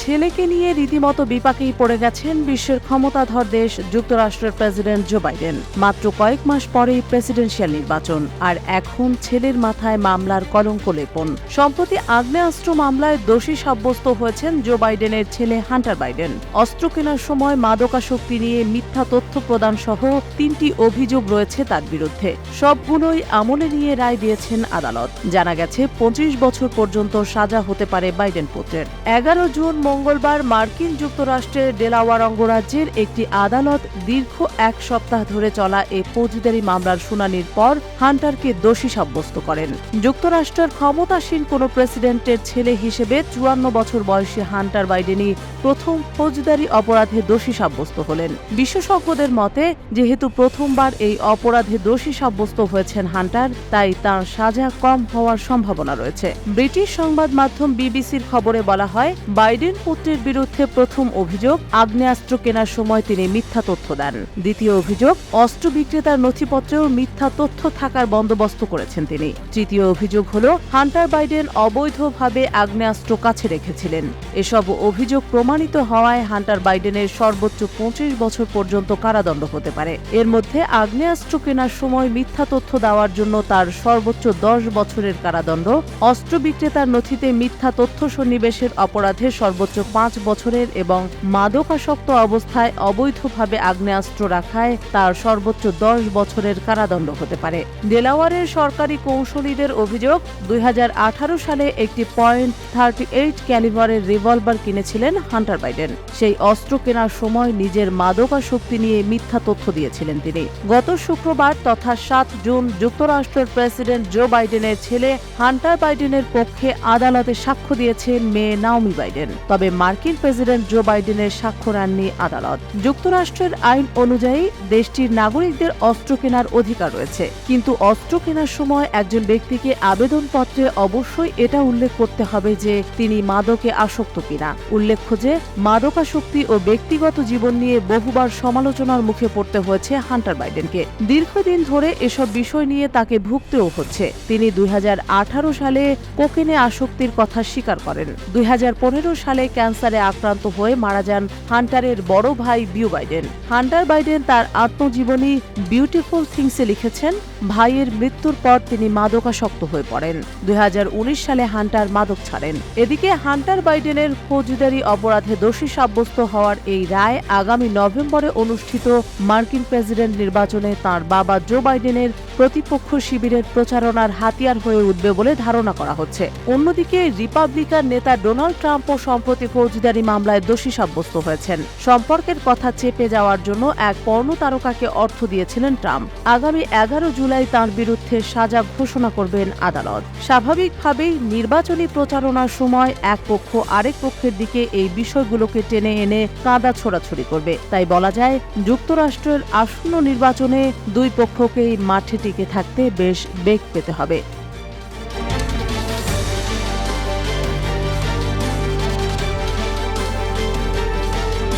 ছেলেকে নিয়ে রীতিমতো বিপাকেই পড়ে গেছেন বিশ্বের ক্ষমতাধর দেশ যুক্তরাষ্ট্রের প্রেসিডেন্ট জো বাইডেন। মাত্র কয়েক মাস পরেই প্রেসিডেন্সিয়াল নির্বাচন, আর এখন ছেলের মাথায় মামলার কলঙ্ক লেপন। সম্প্রতি আগ্নেয়াস্ত্র মামলায় দোষী সাব্যস্ত হয়েছেন জো বাইডেনের ছেলে হান্টার বাইডেন। অস্ত্র কেনার সময় মাদকাসক্তি নিয়ে মিথ্যা তথ্য প্রদান সহ 3টি অভিযোগ রয়েছে তার বিরুদ্ধে। সবগুলোই আমলে নিয়ে রায় দিয়েছেন আদালত। জানা গেছে 25 বছর পর্যন্ত সাজা হতে পারে বাইডেন পুত্রের। 11 জুন মঙ্গলবার মার্কিন যুক্তরাষ্ট্রের ডেলাওয়ার অঙ্গরাজ্যের একটি আদালত দীর্ঘ এক সপ্তাহ ধরে চলা এই ফৌজদারি মামলার শুনানির পর হান্টারকে দোষী সাব্যস্ত করেন। যুক্তরাষ্ট্রের ক্ষমতাসীন কোনো প্রেসিডেন্টের ছেলে হিসেবে 54 বছর বয়সী হান্টার বাইডেনই প্রথম ফৌজদারি অপরাধে দোষী সাব্যস্ত হলেন। বিশেষজ্ঞদের মতে, যেহেতু প্রথমবার এই অপরাধে দোষী সাব্যস্ত হয়েছেন হান্টার, তাই তার সাজা কম হওয়ার সম্ভাবনা রয়েছে। ব্রিটিশ সংবাদ মাধ্যম বিবিসির খবরে বলা হয়, বাইডেন পুত্রের বিরুদ্ধে প্রথম অভিযোগ আগ্নেয়াস্ত্র কেনার সময় তিনি মিথ্যা তথ্য দেন। দ্বিতীয় অভিযোগ অস্ত্র বিক্রেতার নথিপত্রেও মিথ্যা তথ্য থাকার বন্দোবস্ত করেছেন তিনি। তৃতীয় অভিযোগ হল হান্টার বাইডেন অবৈধভাবে আগ্নেয়াস্ত্র কাছে রেখেছিলেন। এসব অভিযোগ প্রমাণিত হওয়ায় হান্টার বাইডেনের সর্বোচ্চ 25 বছর পর্যন্ত কারাদণ্ড হতে পারে। এর মধ্যে আগ্নেয়াস্ত্র কেনার সময় মিথ্যা তথ্য দেওয়ার জন্য তার সর্বোচ্চ 10 বছরের কারাদণ্ড, অস্ত্র বিক্রেতার নথিতে মিথ্যা তথ্য সন্নিবেশের অপরাধে সর্বোচ্চ 5 বছরের এবং মাদকাসক্ত অবস্থায় অবৈধভাবে আগ্নেয়াস্ত্র রাখায় তার সর্বোচ্চ 10 বছরের কারাদণ্ড হতে পারে। ডেলাওয়ারের সরকারি কৌঁসুলিদের অভিযোগ, 2018 সালে একটি .38 ক্যালিবারের রিভলভার কিনেছিলেন হান্টার বাইডেন। সেই অস্ত্র কেনার সময় নিজের মাদকাসক্তি নিয়ে মিথ্যা তথ্য দিয়েছিলেন তিনি। গত শুক্রবার তথা 7 জুন যুক্তরাষ্ট্রের প্রেসিডেন্ট জো বাইডেনের ছেলে হান্টার বাইডেনের পক্ষে আদালতে সাক্ষ্য দিয়েছেন মেয়ে নাওমি বাইডেন। তবে মার্কিন প্রেসিডেন্ট জো বাইডেনের সাক্ষ্য নেননি আদালত। যুক্তরাষ্ট্রের আইন অনুযায়ী দেশটির নাগরিকদের অস্ত্র কেনার অধিকার রয়েছে, কিন্তু অস্ত্র কেনার সময় একজন ব্যক্তিকে আবেদনপত্রে অবশ্যই এটা উল্লেখ করতে হবে যে তিনি মাদকে আসক্ত কিনা। উল্লেখ্য যে মাদকাসক্তি ও ব্যক্তিগত জীবন নিয়ে বহুবার সমালোচনার মুখে পড়তে হয়েছে হান্টার বাইডেনকে। দীর্ঘদিন ধরে এসব বিষয় নিয়ে তাকে ভুগতেও হচ্ছে। তিনি 2018 সালে কোকেনে আসক্তির কথা স্বীকার করেন। 2015 সালে ক্যান্সারে আক্রান্ত হয়ে মারা যান হান্টারের বড় ভাই বিউ বাইডেন। হান্টার বাইডেন তার আত্মজীবনী বিউটিফুল থিংসে লিখেছেন, ভাইয়ের মৃত্যুর পর তিনি মাদকাসক্ত হয়ে পড়েন। 2019 সালে হান্টার মাদক ছাড়েন। এদিকে হান্টার বাইডেনের ফৌজদারি অপরাধে দোষী সাব্যস্ত হওয়ার এই রায় আগামী নভেম্বরে অনুষ্ঠিত মার্কিন প্রেসিডেন্ট নির্বাচনে তাঁর বাবা জো বাইডেনের প্রতিপক্ষ শিবিরের প্রচারণার হাতিয়ার হয়ে উঠবে বলে ধারণা করা হচ্ছে। অন্যদিকে রিপাবলিকান নেতা ডোনাল্ড ট্রাম্পও সম্প্রতি ফৌজদারি মামলায় দোষী সাব্যস্ত হয়েছেন। সম্পর্কের কথা চেপে যাওয়ার জন্য এক পর্নো তারকাকে অর্থ দিয়েছিলেন ট্রাম্প। আগামী 11 জুলাই তাঁর বিরুদ্ধে সাজা ঘোষণা করবেন আদালত। স্বাভাবিকভাবেই নির্বাচনী প্রচারণার সময় এক পক্ষ আরেক পক্ষের দিকে এই বিষয়গুলোকে টেনে এনে কাদা ছোড়াছড়ি করবে। তাই বলা যায়, যুক্তরাষ্ট্রের আসন্ন নির্বাচনে দুই পক্ষকেই মাঠে টিকে থাকতে বেশ বেগ পেতে হবে।